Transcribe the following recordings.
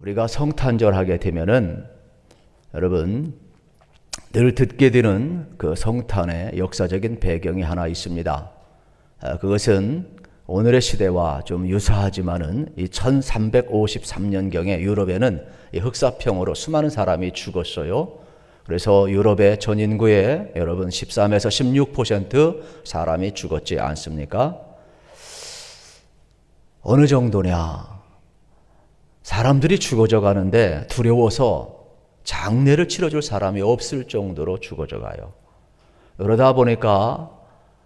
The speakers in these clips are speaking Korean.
우리가 성탄절 하게 되면은 여러분 늘 듣게 되는 그 성탄의 역사적인 배경이 하나 있습니다. 그것은 오늘의 시대와 좀 유사하지만은 이 1353년경에 유럽에는 이 흑사병으로 수많은 사람이 죽었어요. 그래서 유럽의 전 인구의 여러분 13에서 16% 사람이 죽었지 않습니까? 어느 정도냐? 사람들이 죽어져 가는데 두려워서 장례를 치러줄 사람이 없을 정도로 죽어져 가요. 그러다 보니까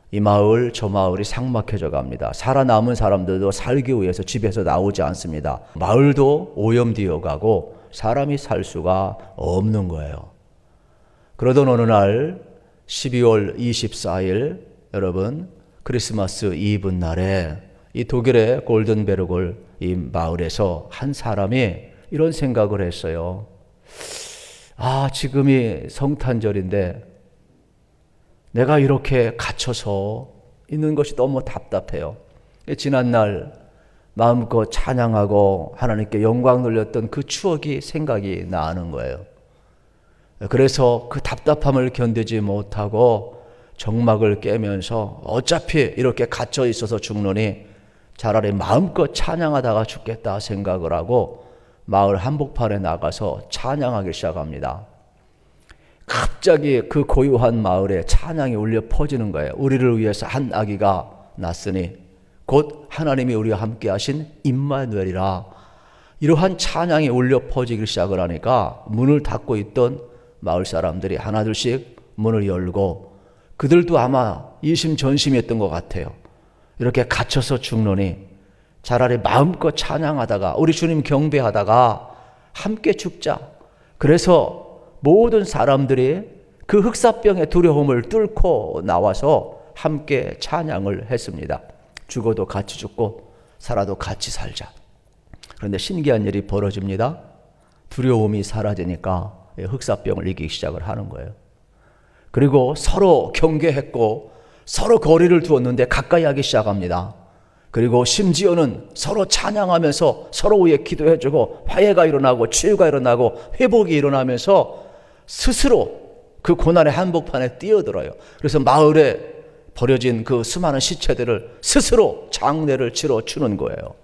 이 마을 저 마을이 삭막해져 갑니다. 살아남은 사람들도 살기 위해서 집에서 나오지 않습니다. 마을도 오염되어 가고 사람이 살 수가 없는 거예요. 그러던 어느 날 12월 24일 여러분 크리스마스 이브 날에 이 독일의 골든베르골 이 마을에서 한 사람이 이런 생각을 했어요. 지금이 성탄절인데 내가 이렇게 갇혀서 있는 것이 너무 답답해요. 지난날 마음껏 찬양하고 하나님께 영광 돌렸던 그 추억이 생각이 나는 거예요. 그래서 그 답답함을 견디지 못하고 정막을 깨면서 어차피 이렇게 갇혀 있어서 죽노니 차라리 마음껏 찬양하다가 죽겠다 생각을 하고 마을 한복판에 나가서 찬양하기 시작합니다. 갑자기 그 고요한 마을에 찬양이 울려 퍼지는 거예요. 우리를 위해서 한 아기가 났으니 곧 하나님이 우리와 함께 하신 임마누엘이라. 이러한 찬양이 울려 퍼지기 시작을 하니까 문을 닫고 있던 마을 사람들이 하나둘씩 문을 열고, 그들도 아마 이심전심이었던 것 같아요. 이렇게 갇혀서 죽노니 차라리 마음껏 찬양하다가 우리 주님 경배하다가 함께 죽자. 그래서 모든 사람들이 그 흑사병의 두려움을 뚫고 나와서 함께 찬양을 했습니다. 죽어도 같이 죽고 살아도 같이 살자. 그런데 신기한 일이 벌어집니다. 두려움이 사라지니까 흑사병을 이기기 시작을 하는 거예요. 그리고 서로 경계했고 서로 거리를 두었는데 가까이 하기 시작합니다. 그리고 심지어는 서로 찬양하면서 서로 위해 기도해주고 화해가 일어나고 치유가 일어나고 회복이 일어나면서 스스로 그 고난의 한복판에 뛰어들어요. 그래서 마을에 버려진 그 수많은 시체들을 스스로 장례를 치러 주는 거예요.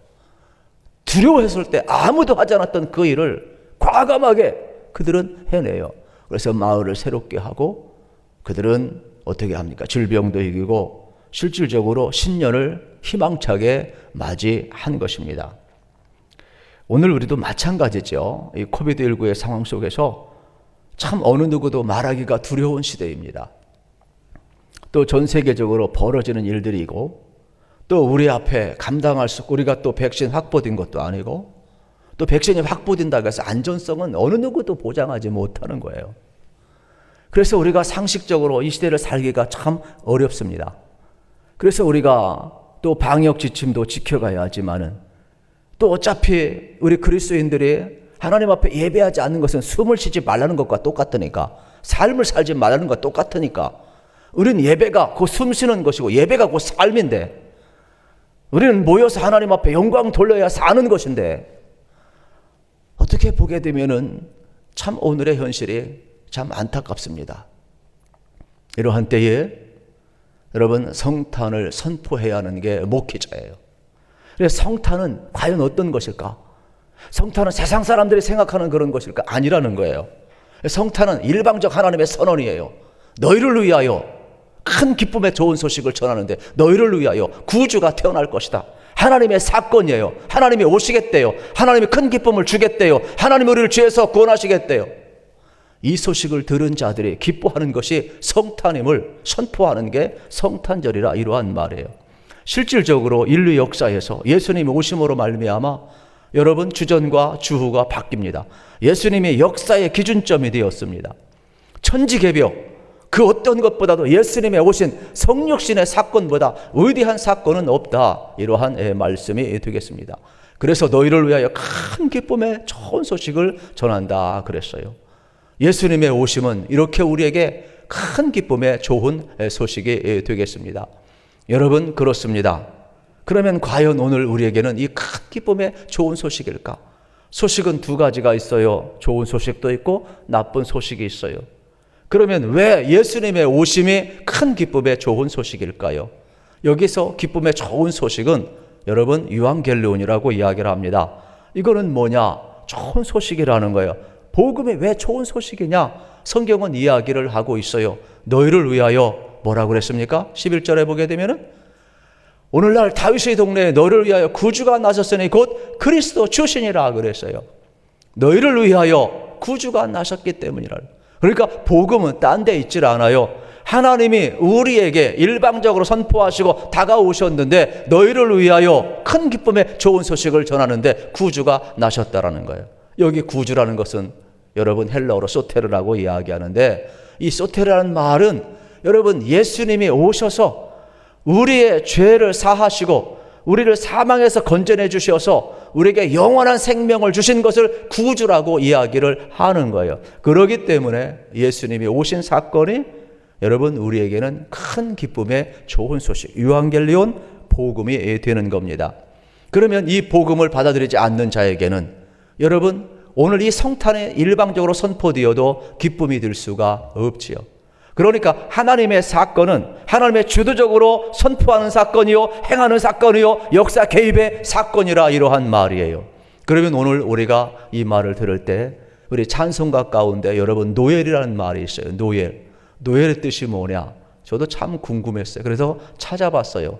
두려워했을 때 아무도 하지 않았던 그 일을 과감하게 그들은 해내요. 그래서 마을을 새롭게 하고 그들은 어떻게 합니까? 질병도 이기고 실질적으로 신년을 희망차게 맞이한 것입니다. 오늘 우리도 마찬가지죠. 이 코비드19의 상황 속에서 참 어느 누구도 말하기가 두려운 시대입니다. 또 전 세계적으로 벌어지는 일들이고, 또 우리 앞에 감당할 수, 우리가 또 백신 확보된 것도 아니고, 또 백신이 확보된다고 해서 안전성은 어느 누구도 보장하지 못하는 거예요. 그래서 우리가 상식적으로 이 시대를 살기가 참 어렵습니다. 그래서 우리가 또 방역 지침도 지켜가야 하지만은, 또 어차피 우리 그리스도인들이 하나님 앞에 예배하지 않는 것은 숨을 쉬지 말라는 것과 똑같으니까, 삶을 살지 말라는 것과 똑같으니까, 우리는 예배가 곧 숨 쉬는 것이고 예배가 곧 삶인데, 우리는 모여서 하나님 앞에 영광 돌려야 사는 것인데, 어떻게 보게 되면은 참 오늘의 현실이 참 안타깝습니다. 이러한 때에 여러분 성탄을 선포해야 하는 게 목회자예요. 그래서 성탄은 과연 어떤 것일까? 성탄은 세상 사람들이 생각하는 그런 것일까? 아니라는 거예요. 성탄은 일방적 하나님의 선언이에요. 너희를 위하여 큰 기쁨의 좋은 소식을 전하는데, 너희를 위하여 구주가 태어날 것이다. 하나님의 사건이에요. 하나님이 오시겠대요. 하나님이 큰 기쁨을 주겠대요. 하나님이 우리를 죄에서 구원하시겠대요. 이 소식을 들은 자들이 기뻐하는 것이 성탄임을 선포하는 게 성탄절이라 이러한 말이에요. 실질적으로 인류 역사에서 예수님이 오심으로 말미암아 여러분 주전과 주후가 바뀝니다. 예수님이 역사의 기준점이 되었습니다. 천지개벽 그 어떤 것보다도 예수님의 오신 성육신의 사건보다 위대한 사건은 없다. 이러한 말씀이 되겠습니다. 그래서 너희를 위하여 큰 기쁨의 좋은 소식을 전한다 그랬어요. 예수님의 오심은 이렇게 우리에게 큰 기쁨의 좋은 소식이 되겠습니다. 여러분 그렇습니다. 그러면 과연 오늘 우리에게는 이 큰 기쁨의 좋은 소식일까? 소식은 두 가지가 있어요. 좋은 소식도 있고 나쁜 소식이 있어요. 그러면 왜 예수님의 오심이 큰 기쁨의 좋은 소식일까요? 여기서 기쁨의 좋은 소식은 여러분 유앙겔리온이라고 이야기를 합니다. 이거는 뭐냐? 좋은 소식이라는 거예요. 복음이 왜 좋은 소식이냐? 성경은 이야기를 하고 있어요. 너희를 위하여 뭐라고 그랬습니까? 11절에 보게 되면은 오늘날 다윗의 동네에 너희를 위하여 구주가 나셨으니 곧 그리스도 주시니라 그랬어요. 너희를 위하여 구주가 나셨기 때문이라. 그러니까 복음은 딴 데 있질 않아요. 하나님이 우리에게 일방적으로 선포하시고 다가오셨는데 너희를 위하여 큰 기쁨의 좋은 소식을 전하는데 구주가 나셨다라는 거예요. 여기 구주라는 것은 여러분 헬라어로 소테르라고 이야기하는데 이 소테르라는 말은 여러분 예수님이 오셔서 우리의 죄를 사하시고 우리를 사망에서 건져내 주셔서 우리에게 영원한 생명을 주신 것을 구주라고 이야기를 하는 거예요. 그렇기 때문에 예수님이 오신 사건이 여러분 우리에게는 큰 기쁨의 좋은 소식, 유앙겔리온 복음이 되는 겁니다. 그러면 이 복음을 받아들이지 않는 자에게는 여러분 오늘 이 성탄에 일방적으로 선포되어도 기쁨이 들 수가 없지요. 그러니까 하나님의 사건은 하나님의 주도적으로 선포하는 사건이요, 행하는 사건이요, 역사 개입의 사건이라 이러한 말이에요. 그러면 오늘 우리가 이 말을 들을 때 우리 찬송가 가운데 여러분 노엘이라는 말이 있어요. 노엘의 뜻이 뭐냐? 저도 참 궁금했어요. 그래서 찾아봤어요.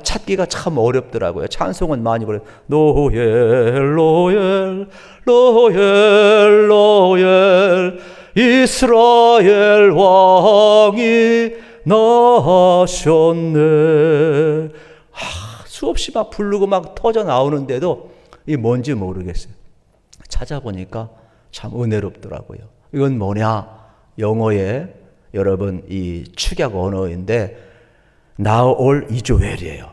찾기가 참 어렵더라고요. 찬송은 많이 부르요. 노엘 노엘 노엘 노엘 이스라엘 왕이 나셨네. 수없이 막 부르고 막 터져 나오는데도 이게 뭔지 모르겠어요. 찾아보니까 참 은혜롭더라고요. 이건 뭐냐? 영어의 여러분 이 축약 언어인데 Now all is well이에요.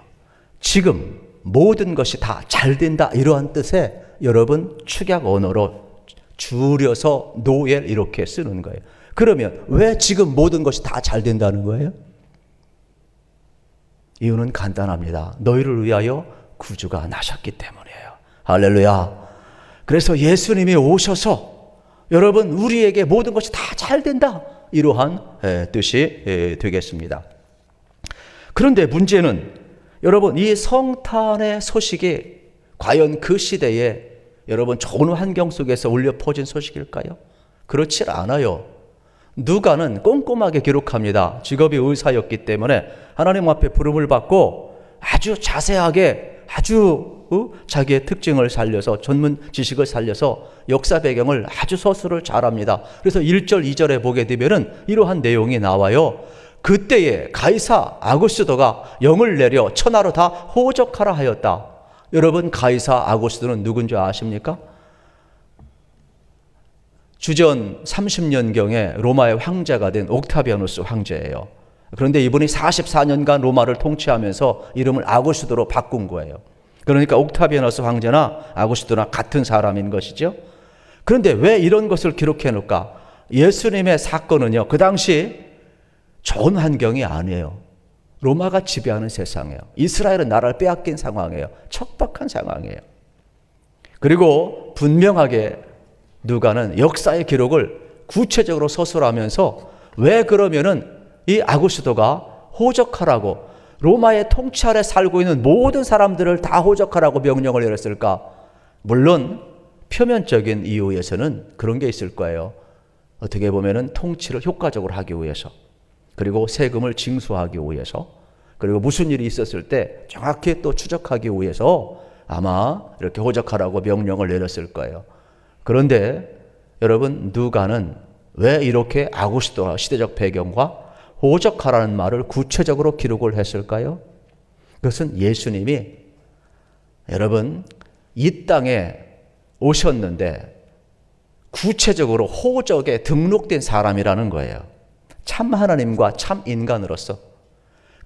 지금 모든 것이 다 잘 된다 이러한 뜻의 여러분 축약 언어로 줄여서 노엘 이렇게 쓰는 거예요. 그러면 왜 지금 모든 것이 다 잘 된다는 거예요? 이유는 간단합니다. 너희를 위하여 구주가 나셨기 때문이에요. 할렐루야. 그래서 예수님이 오셔서 여러분 우리에게 모든 것이 다 잘 된다 이러한 뜻이 되겠습니다. 그런데 문제는 여러분 이 성탄의 소식이 과연 그 시대에 여러분 좋은 환경 속에서 울려 퍼진 소식일까요? 그렇지 않아요. 누가는 꼼꼼하게 기록합니다. 직업이 의사였기 때문에 하나님 앞에 부름을 받고 아주 자세하게 아주 자기의 특징을 살려서 전문 지식을 살려서 역사 배경을 아주 서술을 잘합니다. 그래서 1절 2절에 보게 되면은 이러한 내용이 나와요. 그때에 가이사 아구스도가 영을 내려 천하로 다 호적하라 하였다. 여러분 가이사 아구스도는 누군지 아십니까? 주전 30년경에 로마의 황제가 된 옥타비아누스 황제예요. 그런데 이분이 44년간 로마를 통치하면서 이름을 아구스도로 바꾼 거예요. 그러니까 옥타비아누스 황제나 아구스도나 같은 사람인 것이죠. 그런데 왜 이런 것을 기록해 놓을까? 예수님의 사건은요, 그 당시 좋은 환경이 아니에요. 로마가 지배하는 세상이에요. 이스라엘은 나라를 빼앗긴 상황이에요. 척박한 상황이에요. 그리고 분명하게 누가는 역사의 기록을 구체적으로 서술하면서 왜 그러면은 이 아구스도가 호적하라고 로마의 통치 아래 살고 있는 모든 사람들을 다 호적하라고 명령을 내렸을까? 물론 표면적인 이유에서는 그런 게 있을 거예요. 어떻게 보면은 통치를 효과적으로 하기 위해서, 그리고 세금을 징수하기 위해서, 그리고 무슨 일이 있었을 때 정확히 또 추적하기 위해서 아마 이렇게 호적하라고 명령을 내렸을 거예요. 그런데 여러분 누가는 왜 이렇게 아구스도와 시대적 배경과 호적하라는 말을 구체적으로 기록을 했을까요? 그것은 예수님이 여러분 이 땅에 오셨는데 구체적으로 호적에 등록된 사람이라는 거예요. 참 하나님과 참 인간으로서,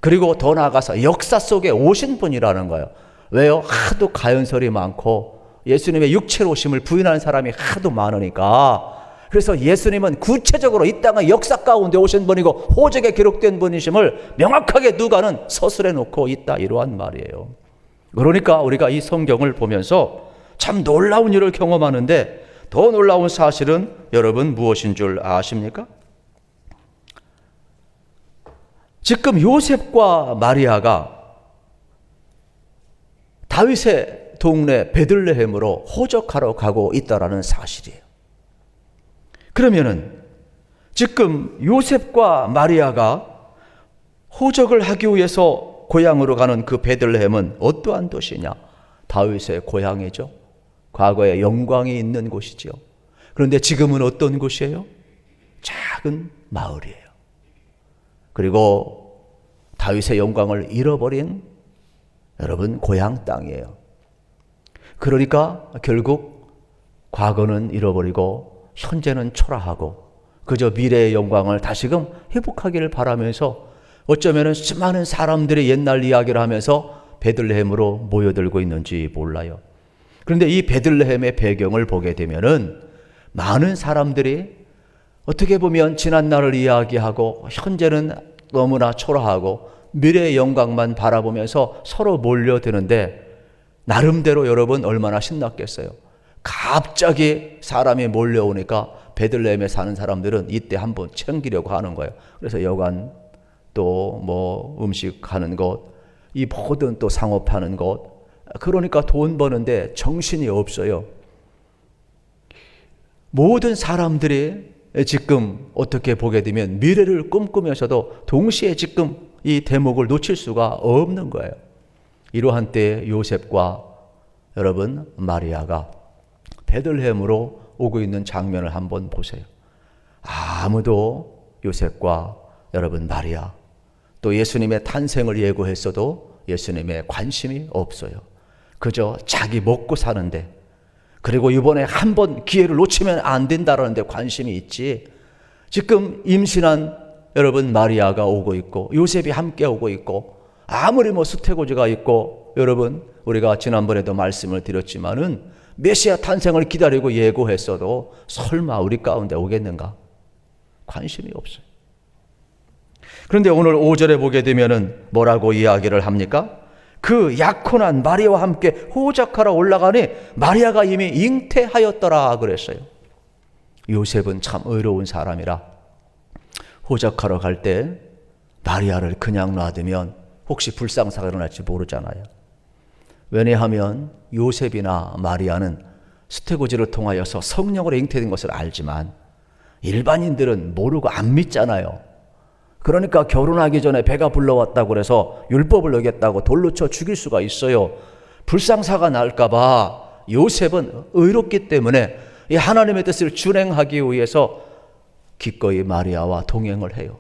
그리고 더 나아가서 역사 속에 오신 분이라는 거예요. 왜요? 하도 가연설이 많고 예수님의 육체로 오심을 부인하는 사람이 하도 많으니까. 그래서 예수님은 구체적으로 이 땅의 역사 가운데 오신 분이고 호적에 기록된 분이심을 명확하게 누가는 서술해 놓고 있다 이러한 말이에요. 그러니까 우리가 이 성경을 보면서 참 놀라운 일을 경험하는데 더 놀라운 사실은 여러분 무엇인 줄 아십니까? 지금 요셉과 마리아가 다윗의 동네 베들레헴으로 호적하러 가고 있다라는 사실이에요. 그러면은 지금 요셉과 마리아가 호적을 하기 위해서 고향으로 가는 그 베들레헴은 어떠한 도시냐? 다윗의 고향이죠. 과거에 영광이 있는 곳이죠. 그런데 지금은 어떤 곳이에요? 작은 마을이에요. 그리고 다윗의 영광을 잃어버린 여러분 고향 땅이에요. 그러니까 결국 과거는 잃어버리고 현재는 초라하고 그저 미래의 영광을 다시금 회복하기를 바라면서 어쩌면 수많은 사람들이 옛날 이야기를 하면서 베들레헴으로 모여들고 있는지 몰라요. 그런데 이 베들레헴의 배경을 보게 되면은 많은 사람들이 어떻게 보면 지난 날을 이야기하고 현재는 너무나 초라하고 미래의 영광만 바라보면서 서로 몰려드는데 나름대로 여러분 얼마나 신났겠어요. 갑자기 사람이 몰려오니까 베들레헴에 사는 사람들은 이때 한번 챙기려고 하는 거예요. 그래서 여관 또 뭐 음식 하는 것, 이 모든 또 상업하는 것, 그러니까 돈 버는데 정신이 없어요. 모든 사람들이 지금 어떻게 보게 되면 미래를 꿈꾸면서도 동시에 지금 이 대목을 놓칠 수가 없는 거예요. 이러한 때에 요셉과 여러분 마리아가 베들레헴으로 오고 있는 장면을 한번 보세요. 아무도 요셉과 여러분 마리아 또 예수님의 탄생을 예고했어도 예수님의 관심이 없어요. 그저 자기 먹고 사는데, 그리고 이번에 한번 기회를 놓치면 안 된다는 데 관심이 있지, 지금 임신한 여러분 마리아가 오고 있고 요셉이 함께 오고 있고 아무리 뭐 수태고지가 있고 여러분 우리가 지난번에도 말씀을 드렸지만은 메시아 탄생을 기다리고 예고했어도 설마 우리 가운데 오겠는가? 관심이 없어요. 그런데 오늘 5절에 보게 되면은 뭐라고 이야기를 합니까? 그 약혼한 마리아와 함께 호적하러 올라가니 마리아가 이미 잉태하였더라 그랬어요. 요셉은 참 의로운 사람이라 호적하러 갈 때 마리아를 그냥 놔두면 혹시 불상사가 일어날지 모르잖아요. 왜냐하면 요셉이나 마리아는 수태고지를 통하여서 성령으로 잉태된 것을 알지만 일반인들은 모르고 안 믿잖아요. 그러니까 결혼하기 전에 배가 불러왔다고 그래서 율법을 어겼다고 돌로 쳐 죽일 수가 있어요. 불상사가 날까 봐 요셉은 의롭기 때문에 이 하나님의 뜻을 준행하기 위해서 기꺼이 마리아와 동행을 해요.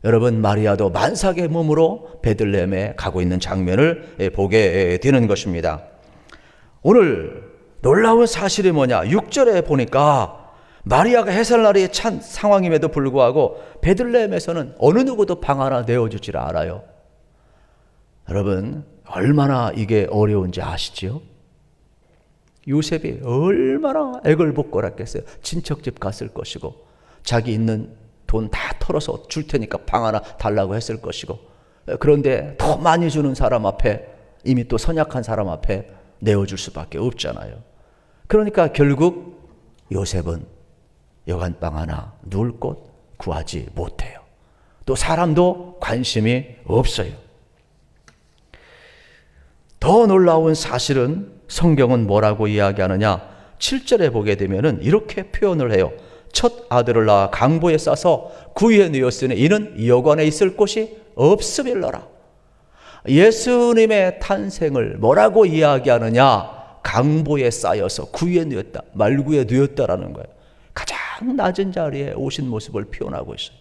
여러분 마리아도 만삭의 몸으로 베들레헴에 가고 있는 장면을 보게 되는 것입니다. 오늘 놀라운 사실이 뭐냐? 6절에 보니까 마리아가 해살날이 찬 상황임에도 불구하고 베들레헴에서는 어느 누구도 방 하나 내어주질 않아요. 여러분 얼마나 이게 어려운지 아시죠? 요셉이 얼마나 애걸복걸했겠어요. 친척집 갔을 것이고 자기 있는 돈 다 털어서 줄 테니까 방 하나 달라고 했을 것이고, 그런데 더 많이 주는 사람 앞에, 이미 또 선약한 사람 앞에 내어줄 수밖에 없잖아요. 그러니까 결국 요셉은 여간방 하나 누울 곳 구하지 못해요. 또 사람도 관심이 없어요. 더 놀라운 사실은 성경은 뭐라고 이야기하느냐? 7절에 보게 되면은 이렇게 표현을 해요. 첫 아들을 낳아 강보에 싸서 구유에 누웠으니 이는 여관에 있을 곳이 없음일러라. 예수님의 탄생을 뭐라고 이야기하느냐? 강보에 쌓여서 구유에 누웠다, 말구에 누웠다라는 거예요. 가장 낮은 자리에 오신 모습을 표현하고 있어요.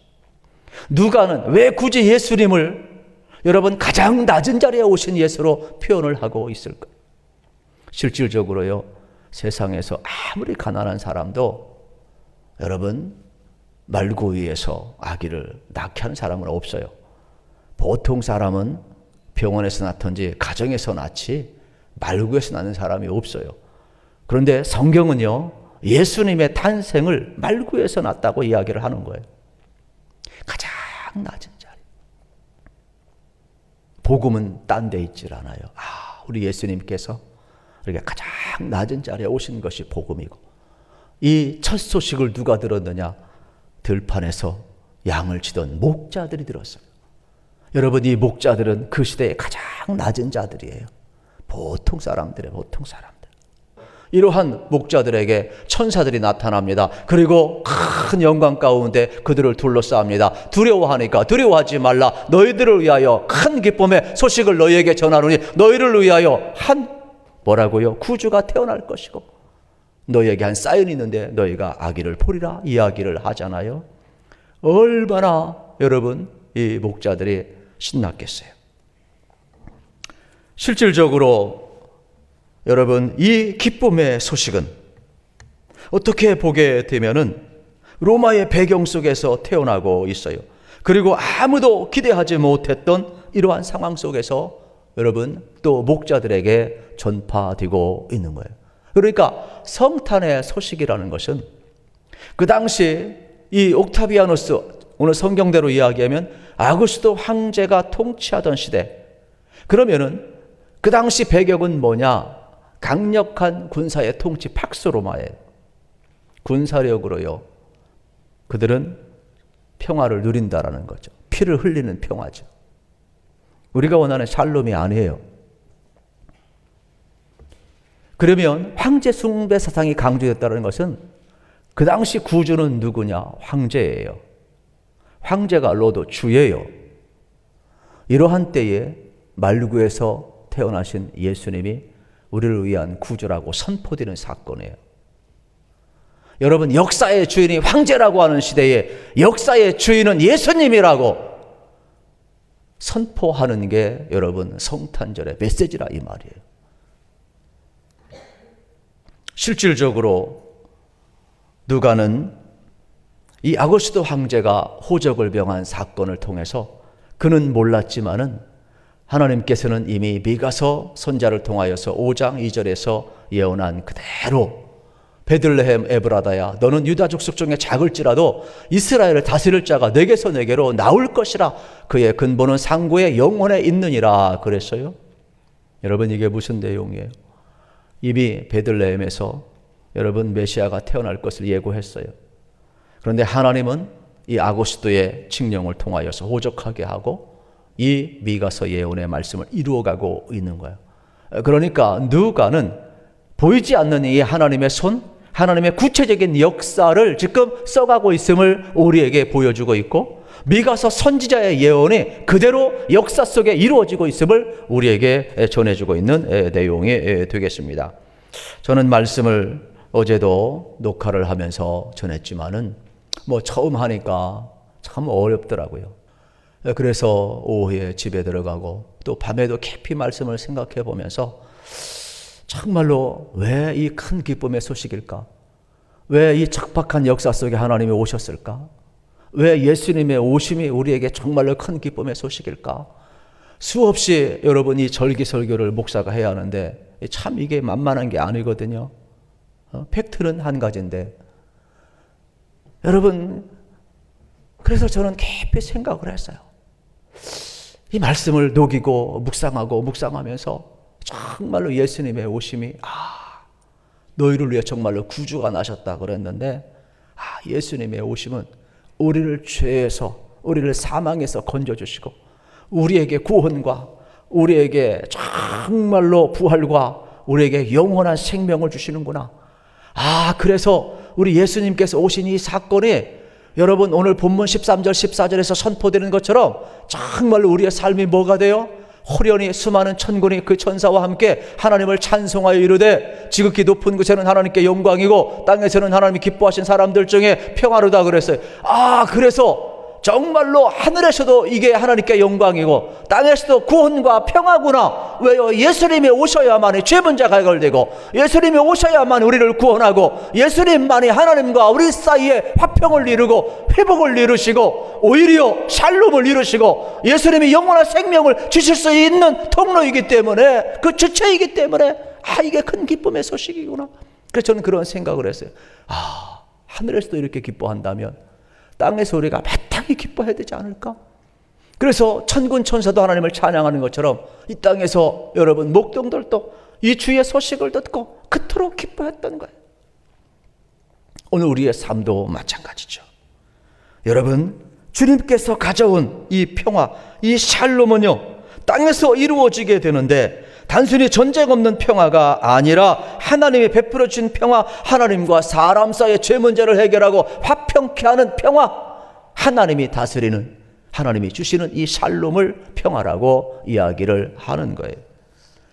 누가는 왜 굳이 예수님을 여러분 가장 낮은 자리에 오신 예수로 표현을 하고 있을까? 실질적으로요, 세상에서 아무리 가난한 사람도 여러분 말구 위에서 아기를 낳게 하는 사람은 없어요. 보통 사람은 병원에서 낳든지 가정에서 낳지 말구에서 낳는 사람이 없어요. 그런데 성경은요, 예수님의 탄생을 말구에서 낳았다고 이야기를 하는 거예요. 가장 낮은 자리. 복음은 딴 데 있질 않아요. 우리 예수님께서 그러니까 가장 낮은 자리에 오신 것이 복음이고, 이 첫 소식을 누가 들었느냐? 들판에서 양을 치던 목자들이 들었어요. 여러분, 이 목자들은 그 시대의 가장 낮은 자들이에요. 보통 사람들이에요. 보통 사람들. 이러한 목자들에게 천사들이 나타납니다. 그리고 큰 영광 가운데 그들을 둘러싸합니다. 두려워하니까 두려워하지 말라. 너희들을 위하여 큰 기쁨의 소식을 너희에게 전하노니 너희를 위하여 뭐라고요? 구주가 태어날 것이고 너희에게 한 사인이 있는데 너희가 아기를 보리라 이야기를 하잖아요. 얼마나 여러분 이 목자들이 신났겠어요. 실질적으로 여러분 이 기쁨의 소식은 어떻게 보게 되면은 로마의 배경 속에서 태어나고 있어요. 그리고 아무도 기대하지 못했던 이러한 상황 속에서 여러분 또 목자들에게 전파되고 있는 거예요. 그러니까 성탄의 소식이라는 것은 그 당시 이 옥타비아누스, 오늘 성경대로 이야기하면 아구스도 황제가 통치하던 시대, 그러면은 그 당시 배경은 뭐냐? 강력한 군사의 통치, 팍스로마예요. 군사력으로요 그들은 평화를 누린다라는 거죠. 피를 흘리는 평화죠. 우리가 원하는 샬롬이 아니에요. 그러면 황제 숭배 사상이 강조됐다는 것은 그 당시 구주는 누구냐? 황제예요. 황제가 로드 주예요. 이러한 때에 말구에서 태어나신 예수님이 우리를 위한 구주라고 선포되는 사건이에요. 여러분, 역사의 주인이 황제라고 하는 시대에 역사의 주인은 예수님이라고 선포하는 게 여러분 성탄절의 메시지라 이 말이에요. 실질적으로 누가는 이 아구스도 황제가 호적을 병한 사건을 통해서 그는 몰랐지만은 하나님께서는 이미 미가서 선자를 통하여서 5장 2절에서 예언한 그대로 베들레헴 에브라다야 너는 유다 족속 중에 작을지라도 이스라엘을 다스릴 자가 내게서 내게로 나올 것이라 그의 근본은 상고의 영혼에 있느니라 그랬어요. 여러분 이게 무슨 내용이에요? 이미 베들레헴에서 여러분 메시아가 태어날 것을 예고했어요. 그런데 하나님은 이 아구스도의 칙령을 통하여서 호적하게 하고 이 미가서 예언의 말씀을 이루어가고 있는 거예요. 그러니까 누가는 보이지 않는 이 하나님의 손, 하나님의 구체적인 역사를 지금 써가고 있음을 우리에게 보여주고 있고, 미가서 선지자의 예언이 그대로 역사 속에 이루어지고 있음을 우리에게 전해주고 있는 내용이 되겠습니다. 저는 말씀을 어제도 녹화를 하면서 전했지만은 처음 하니까 참 어렵더라고요. 그래서 오후에 집에 들어가고 또 밤에도 깊이 말씀을 생각해 보면서 정말로 왜 이 큰 기쁨의 소식일까? 왜 이 척박한 역사 속에 하나님이 오셨을까? 왜 예수님의 오심이 우리에게 정말로 큰 기쁨의 소식일까? 수없이 여러분 이 절기설교를 목사가 해야 하는데 참 이게 만만한 게 아니거든요. 팩트는 한 가지인데 여러분, 그래서 저는 깊이 생각을 했어요. 이 말씀을 녹이고 묵상하면서 정말로 예수님의 오심이 너희를 위해 정말로 구주가 나셨다 그랬는데 예수님의 오심은 우리를 죄에서, 우리를 사망에서 건져주시고 우리에게 구원과 우리에게 정말로 부활과 우리에게 영원한 생명을 주시는구나. 그래서 우리 예수님께서 오신 이 사건이 여러분 오늘 본문 13절 14절에서 선포되는 것처럼 정말로 우리의 삶이 뭐가 돼요? 호련히 수많은 천군이 그 천사와 함께 하나님을 찬송하여 이르되 지극히 높은 곳에는 하나님께 영광이고 땅에서는 하나님이 기뻐하신 사람들 중에 평화로다 그랬어요. 그래서 정말로 하늘에서도 이게 하나님께 영광이고 땅에서도 구원과 평화구나. 왜요? 예수님이 오셔야만이 죄 문제가 해결되고 예수님이 오셔야만 우리를 구원하고 예수님만이 하나님과 우리 사이에 화평을 이루고 회복을 이루시고 오히려 샬롬을 이루시고 예수님이 영원한 생명을 주실 수 있는 통로이기 때문에, 그 주체이기 때문에 이게 큰 기쁨의 소식이구나. 그래서 저는 그런 생각을 했어요. 하늘에서도 이렇게 기뻐한다면 땅에서 우리가 마땅히 기뻐해야 되지 않을까? 그래서 천군 천사도 하나님을 찬양하는 것처럼 이 땅에서 여러분 목동들도 이 주의 소식을 듣고 그토록 기뻐했던 거예요. 오늘 우리의 삶도 마찬가지죠. 여러분, 주님께서 가져온 이 평화, 이 샬롬은요, 땅에서 이루어지게 되는데 단순히 전쟁 없는 평화가 아니라 하나님이 베풀어 주신 평화, 하나님과 사람 사이의 죄 문제를 해결하고 화평케 하는 평화, 하나님이 다스리는, 하나님이 주시는 이 샬롬을 평화라고 이야기를 하는 거예요.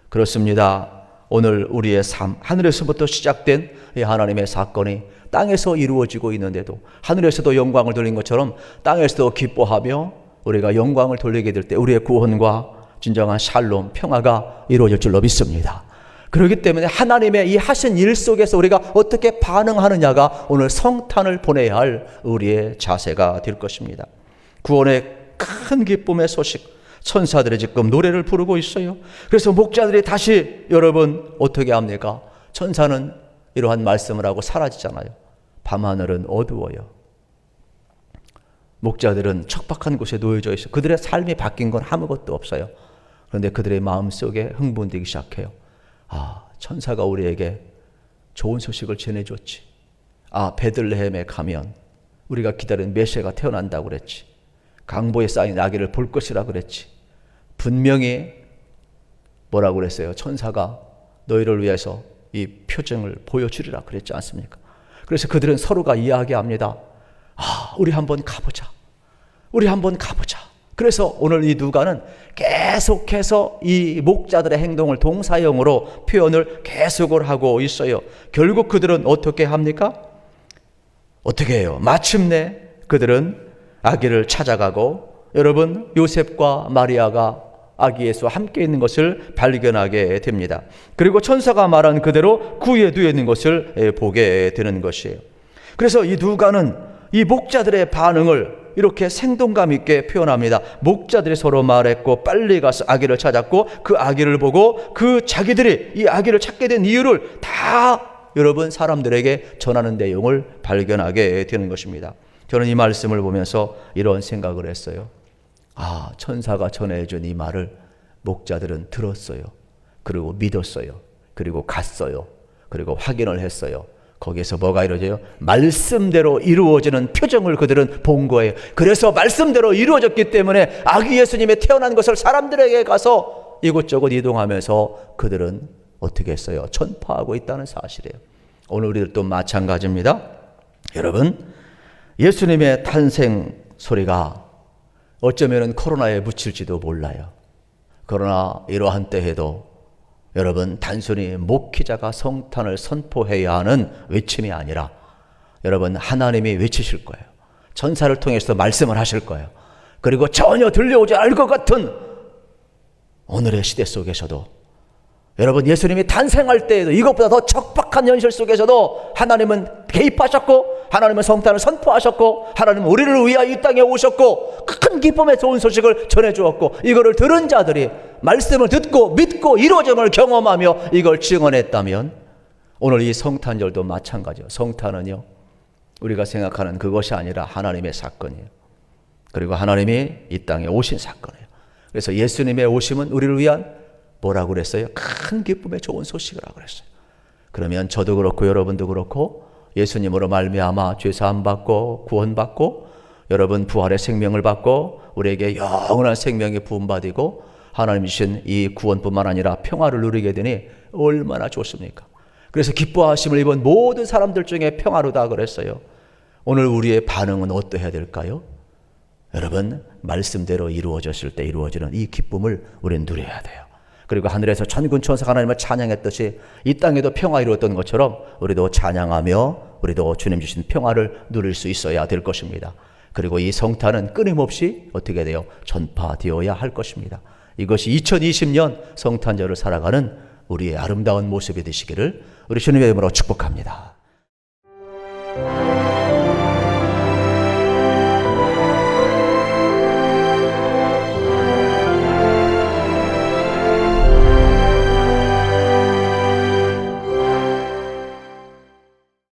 그렇습니다. 오늘 우리의 삶, 하늘에서부터 시작된 이 하나님의 사건이 땅에서 이루어지고 있는데도 하늘에서도 영광을 돌린 것처럼 땅에서도 기뻐하며 우리가 영광을 돌리게 될 때 우리의 구원과 진정한 샬롬, 평화가 이루어질 줄로 믿습니다. 그렇기 때문에 하나님의 이 하신 일 속에서 우리가 어떻게 반응하느냐가 오늘 성탄을 보내야 할 우리의 자세가 될 것입니다. 구원의 큰 기쁨의 소식, 천사들이 지금 노래를 부르고 있어요. 그래서 목자들이 다시 여러분 어떻게 합니까? 천사는 이러한 말씀을 하고 사라지잖아요. 밤하늘은 어두워요. 목자들은 척박한 곳에 놓여져 있어요. 그들의 삶이 바뀐 건 아무것도 없어요. 그런데 그들의 마음속에 흥분되기 시작해요. 아, 천사가 우리에게 좋은 소식을 전해줬지. 아, 베들레헴에 가면 우리가 기다린 메시아가 태어난다고 그랬지. 강보에 쌓인 아기를 볼 것이라 그랬지. 분명히 뭐라고 그랬어요? 천사가 너희를 위해서 이 표징을 보여주리라 그랬지 않습니까? 그래서 그들은 서로가 이야기합니다. 아, 우리 한번 가보자. 우리 한번 가보자. 그래서 오늘 이 누가는 계속해서 이 목자들의 행동을 동사형으로 표현을 계속을 하고 있어요. 결국 그들은 어떻게 합니까? 어떻게 해요? 마침내 그들은 아기를 찾아가고 여러분 요셉과 마리아가 아기 예수와 함께 있는 것을 발견하게 됩니다. 그리고 천사가 말한 그대로 구유에 누워 있는 것을 보게 되는 것이에요. 그래서 이 누가는 이 목자들의 반응을 이렇게 생동감 있게 표현합니다. 목자들이 서로 말했고 빨리 가서 아기를 찾았고 그 아기를 보고 그 자기들이 이 아기를 찾게 된 이유를 다 여러분 사람들에게 전하는 내용을 발견하게 되는 것입니다. 저는 이 말씀을 보면서 이런 생각을 했어요. 아, 천사가 전해준 이 말을 목자들은 들었어요. 그리고 믿었어요. 그리고 갔어요. 그리고 확인을 했어요. 거기에서 뭐가 이루어져요? 말씀대로 이루어지는 표정을 그들은 본 거예요. 그래서 말씀대로 이루어졌기 때문에 아기 예수님의 태어난 것을 사람들에게 가서 이곳저곳 이동하면서 그들은 어떻게 했어요? 전파하고 있다는 사실이에요. 오늘 우리들도 마찬가지입니다. 여러분, 예수님의 탄생 소리가 어쩌면 코로나에 묻힐지도 몰라요. 그러나 이러한 때에도 여러분 단순히 목회자가 성탄을 선포해야 하는 외침이 아니라 여러분 하나님이 외치실 거예요. 천사를 통해서 말씀을 하실 거예요. 그리고 전혀 들려오지 않을 것 같은 오늘의 시대 속에서도 여러분 예수님이 탄생할 때에도 이것보다 더 척박한 현실 속에서도 하나님은 개입하셨고 하나님은 성탄을 선포하셨고 하나님은 우리를 위하여 이 땅에 오셨고 큰 기쁨의 좋은 소식을 전해주었고 이거를 들은 자들이 말씀을 듣고 믿고 이루어짐을 경험하며 이걸 증언했다면 오늘 이 성탄절도 마찬가지예요. 성탄은요 우리가 생각하는 그것이 아니라 하나님의 사건이에요. 그리고 하나님이 이 땅에 오신 사건이에요. 그래서 예수님의 오심은 우리를 위한 뭐라고 그랬어요? 큰 기쁨의 좋은 소식이라고 그랬어요. 그러면 저도 그렇고 여러분도 그렇고 예수님으로 말미암아 죄 사함 받고 구원받고 여러분 부활의 생명을 받고 우리에게 영원한 생명이 부음받이고 하나님 주신 이 구원뿐만 아니라 평화를 누리게 되니 얼마나 좋습니까? 그래서 기뻐하심을 입은 모든 사람들 중에 평화로다 그랬어요. 오늘 우리의 반응은 어떠해야 될까요? 여러분 말씀대로 이루어졌을 때 이루어지는 이 기쁨을 우리는 누려야 돼요. 그리고 하늘에서 천군 천사가 하나님을 찬양했듯이 이 땅에도 평화 이루었던 것처럼 우리도 찬양하며 우리도 주님 주신 평화를 누릴 수 있어야 될 것입니다. 그리고 이 성탄은 끊임없이 어떻게 돼요? 전파되어야 할 것입니다. 이것이 2020년 성탄절을 살아가는 우리의 아름다운 모습이 되시기를 우리 주님의 이름으로 축복합니다.